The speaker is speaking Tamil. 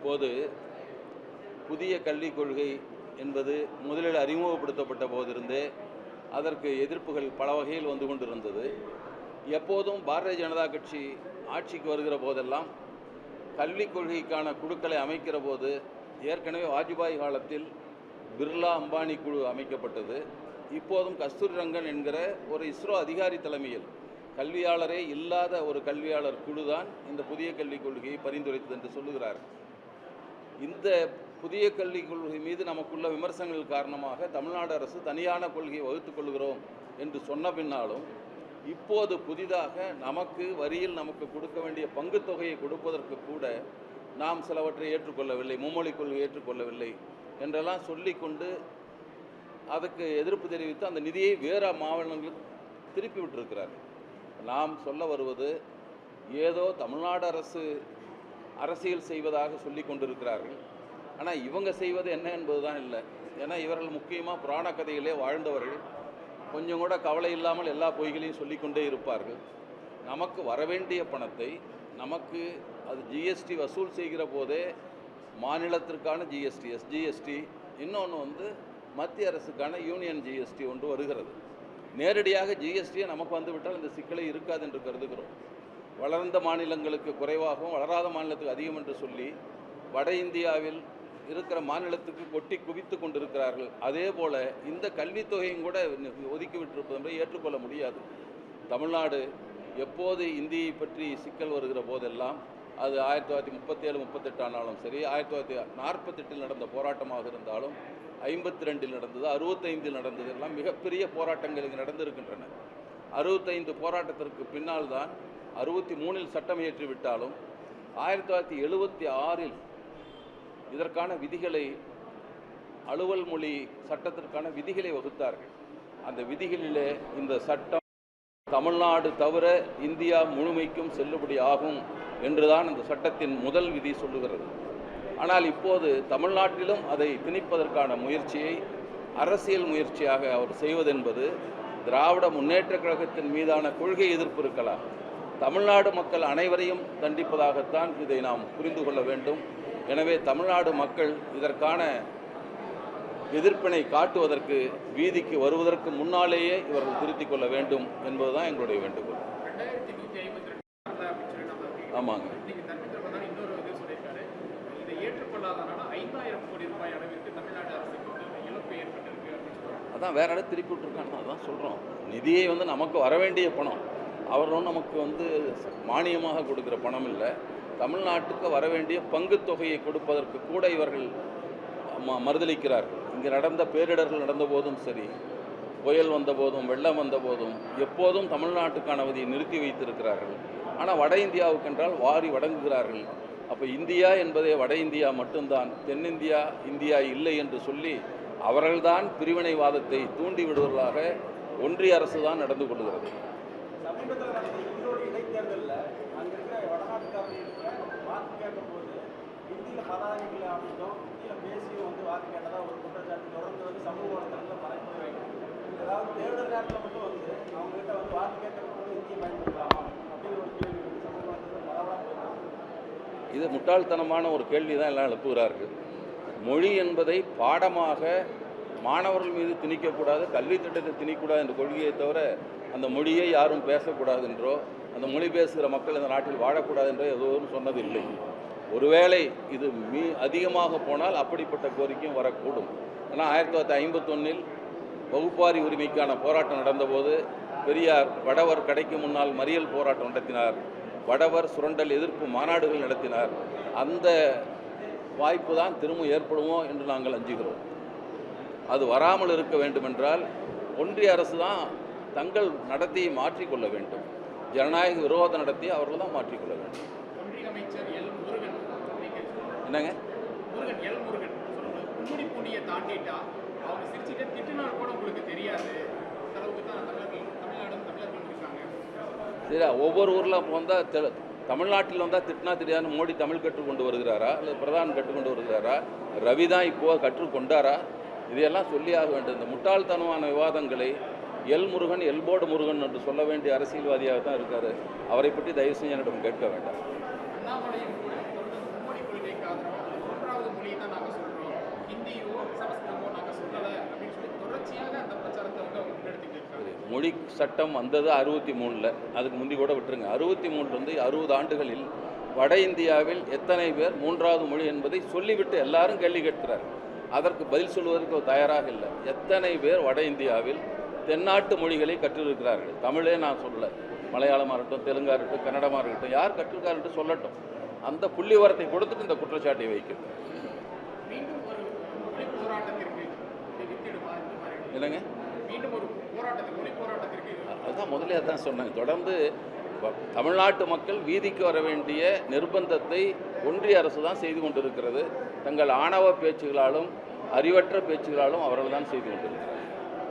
இப்போது புதிய கல்விக் கொள்கை என்பது முதலில் அறிமுகப்படுத்தப்பட்ட போதிருந்தே அதற்கு எதிர்ப்புகள் பல வகையில் வந்து கொண்டிருந்தது. எப்போதும் பாரதிய ஜனதா கட்சி ஆட்சிக்கு வருகிற போதெல்லாம் கல்விக் கொள்கைக்கான குழுக்களை அமைக்கிற போது ஏற்கனவே வாஜ்பாய் காலத்தில் பிர்லா அம்பானி குழு அமைக்கப்பட்டது. இப்போதும் கஸ்தூரி ரங்கன் என்கிற ஒரு இஸ்ரோ அதிகாரி தலைமையில் கல்வியாளரே இல்லாத ஒரு கல்வியாளர் குழு தான் இந்த புதிய கல்விக் கொள்கையை பரிந்துரைத்தது என்று சொல்லுகிறார். இந்த புதிய கல்விக் கொள்கை மீது நமக்குள்ள விமர்சனங்கள் காரணமாக தமிழ்நாடு அரசு தனியான கொள்கையை வகுத்துக் கொள்கிறோம் என்று சொன்ன பின்னாலும் இப்போது புதிதாக நமக்கு வரியில் நமக்கு கொடுக்க வேண்டிய பங்குத் தொகையை கொடுப்பதற்கு கூட நாம் சிலவற்றை ஏற்றுக்கொள்ளவில்லை, மும்மொழி கொள்கையை ஏற்றுக்கொள்ளவில்லை என்றெல்லாம் சொல்லிக்கொண்டு அதுக்கு எதிர்ப்பு தெரிவித்து அந்த நிதியை வேறு மாநிலங்களுக்கு திருப்பி விட்டிருக்கிறார். நாம் சொல்ல வருவது ஏதோ தமிழ்நாடு அரசு அரசியல் செய்வதாக சொல்லி கொண்டிருக்கிறார்கள். ஆனால் இவங்க செய்வது என்ன என்பது தான் இல்லை. ஏன்னா இவர்கள் முக்கியமாக புராண கதைகளே வாழ்ந்தவர்கள். கொஞ்சம் கூட கவலை இல்லாமல் எல்லா பொய்களையும் சொல்லிக்கொண்டே இருப்பார்கள். நமக்கு வரவேண்டிய பணத்தை நமக்கு அது ஜிஎஸ்டி வசூல் செய்கிற போதே மாநிலத்திற்கான ஜிஎஸ்டி எஸ்ஜிஎஸ்டி, இன்னொன்று மத்திய அரசுக்கான யூனியன் ஜிஎஸ்டி ஒன்று வருகிறது. நேரடியாக ஜிஎஸ்டியை நமக்கு வந்துவிட்டால் இந்த சிக்கலை இருக்காது என்று கருதுகிறோம். வளர்ந்த மாநிலங்களுக்கு குறைவாகவும் வளராத மாநிலத்துக்கு அதிகம் என்று சொல்லி வட இந்தியாவில் இருக்கிற மாநிலத்துக்கு கொட்டி குவித்து கொண்டிருக்கிறார்கள். அதே போல் இந்த கல்வித்தொகையும் கூட ஒதுக்கிவிட்டிருப்பது என்பதை ஏற்றுக்கொள்ள முடியாது. தமிழ்நாடு எப்போது இந்தியை பற்றி சிக்கல் வருகிற போதெல்லாம் அது 1937-38 ஆனாலும் சரி, 1948 நடந்த போராட்டமாக இருந்தாலும், 52 நடந்தது, 65 நடந்தது, எல்லாம் மிகப்பெரிய போராட்டங்கள் இங்கு நடந்திருக்கின்றன. 65 போராட்டத்திற்கு பின்னால் தான் 63 சட்டம் இயற்றிவிட்டாலும் 1976 இதற்கான விதிகளை அலுவல் மொழி சட்டத்திற்கான விதிகளை வகுத்தார்கள். அந்த விதிகளிலே இந்த சட்டம் தமிழ்நாடு தவிர இந்தியா முழுமைக்கும் செல்லுபடி ஆகும் என்றுதான் அந்த சட்டத்தின் முதல் விதி சொல்லுகிறது. ஆனால் இப்போது தமிழ்நாட்டிலும் அதை திணிப்பதற்கான முயற்சியை அரசியல் முயற்சியாக அவர் செய்வதென்பது திராவிட முன்னேற்ற கழகத்தின் மீதான கொள்கை எதிர்ப்பு இருக்கலாம். தமிழ்நாடு மக்கள் அனைவரையும் தண்டிப்பதாகத்தான் இதை நாம் புரிந்து கொள்ள வேண்டும். எனவே தமிழ்நாடு மக்கள் இதற்கான எதிர்ப்பினை காட்டுவதற்கு வீதிக்கு வருவதற்கு முன்னாலேயே இவர்கள் திருத்திக் கொள்ள வேண்டும் என்பதுதான் எங்களுடைய வேண்டுகோள். ஆமாங்க. அதான் வேற இடம் திருப்பி விட்டுருக்காங்க. அதான் சொல்கிறோம், நிதியை நமக்கு வர வேண்டிய பணம், அவர்களும் நமக்கு மானியமாக கொடுக்குற பணம் இல்லை. தமிழ்நாட்டுக்கு வர வேண்டிய பங்குத் தொகையை கொடுப்பதற்கு கூட இவர்கள் மறுதளிக்கிறார்கள். இங்கே நடந்த பேரிடர்கள் நடந்த போதும் சரி, புயல் வந்த போதும் வெள்ளம் வந்த போதும் எப்போதும் தமிழ்நாட்டுக்கான அவதியை நிறுத்தி வைத்திருக்கிறார்கள். ஆனால் வட இந்தியாவுக்கென்றால் வாரி வழங்குகிறார்கள். அப்போ இந்தியா என்பதே வட இந்தியா மட்டும்தான், தென்னிந்தியா இந்தியா இல்லை என்று சொல்லி அவர்கள்தான் பிரிவினைவாதத்தை தூண்டி விடுவதாக ஒன்றிய அரசு தான் நடந்து கொள்கிறது. இது முட்டாள்தனமான ஒரு கேள்வி தான் எல்லாம் எழுப்புகிறார்கள். மொழி என்பதை பாடமாக மாணவர்கள் மீது திணிக்கக்கூடாது, கல்வி திட்டத்தை திணிக்கக்கூடாது என்ற கொள்கையை தவிர அந்த மொழியை யாரும் பேசக்கூடாது என்றோ அந்த மொழி பேசுகிற மக்கள் இந்த நாட்டில் வாழக்கூடாது என்றோ எதுவும் சொன்னதில்லை. ஒருவேளை இது அதிகமாக போனால் அப்படிப்பட்ட கோரிக்கையும் வரக்கூடும். ஆனால் 1951 வகுப்பாரி உரிமைக்கான போராட்டம் நடந்தபோது பெரியார் வடவர் கடைக்கு முன்னால் மறியல் போராட்டம் நடத்தினார், வடவர் சுரண்டல் எதிர்ப்பு மாநாடுகள் நடத்தினார். அந்த வாய்ப்பு தான் திரும்ப ஏற்படுமோ என்று நாங்கள் அஞ்சுகிறோம். அது வராமல் இருக்க வேண்டுமென்றால் ஒன்றிய அரசு தான் தங்கள் நடத்தையை மாற்றிக்கொள்ள வேண்டும். ஜனநாயக விரோத நடத்தையை அவர்கள் தான் மாற்றிக்கொள்ள வேண்டும். என்னங்க சரி, ஒவ்வொரு ஊரில் வந்தால் தமிழ்நாட்டில் வந்தால் திட்டினா தெரியாதுன்னு மோடி தமிழ் கற்றுக்கொண்டு வருகிறாரா இல்லை பிரதான் கற்றுக்கொண்டு வருகிறாரா, ரவி தான் இப்போது கற்றுக்கொண்டாரா? இதையெல்லாம் சொல்லியாக வேண்டும். இந்த முட்டாள்தனமான விவாதங்களை முருகன் எல்போர்டு முருகன் என்று சொல்ல வேண்டிய அரசியல்வாதியாக தான் இருக்கார். அவரை பற்றி தயவு செஞ்சு என்னிடம் கேட்க வேண்டாம். மொழி சட்டம் வந்தது 63ல், அதுக்கு முந்தி கூட விட்டுருங்க. 63லேருந்து 60 ஆண்டுகளில் வட இந்தியாவில் எத்தனை பேர் 3வது மொழி என்பதை சொல்லிவிட்டு எல்லாரும் கேள்வி கேட்கிறார். அதற்கு பதில் சொல்வதற்கு தயாராக இல்லை. எத்தனை பேர் வட இந்தியாவில் தென்னாட்டு மொழிகளை கற்றிருக்கிறார்கள்? தமிழே நான் சொல்ல, மலையாளமாக இருக்கட்டும், தெலுங்காக இருக்கட்டும், கன்னடமாக இருக்கட்டும், யார் கற்றிருக்காருன்னு சொல்லட்டும். அந்த புள்ளி வரத்தை கொடுத்துட்டு இந்த குற்றச்சாட்டை வைக்கும். என்னங்க, அதுதான் முதலே தான் சொன்னாங்க. தொடர்ந்து தமிழ்நாட்டு மக்கள் வீதிக்கு வர வேண்டிய நிர்பந்தத்தை ஒன்றிய அரசு தான் செய்து கொண்டிருக்கிறது. தங்கள் ஆணவ பேச்சுகளாலும் அறிவற்ற பேச்சுகளாலும் அவர்கள் தான் செய்து கொண்டிருக்கிறார்.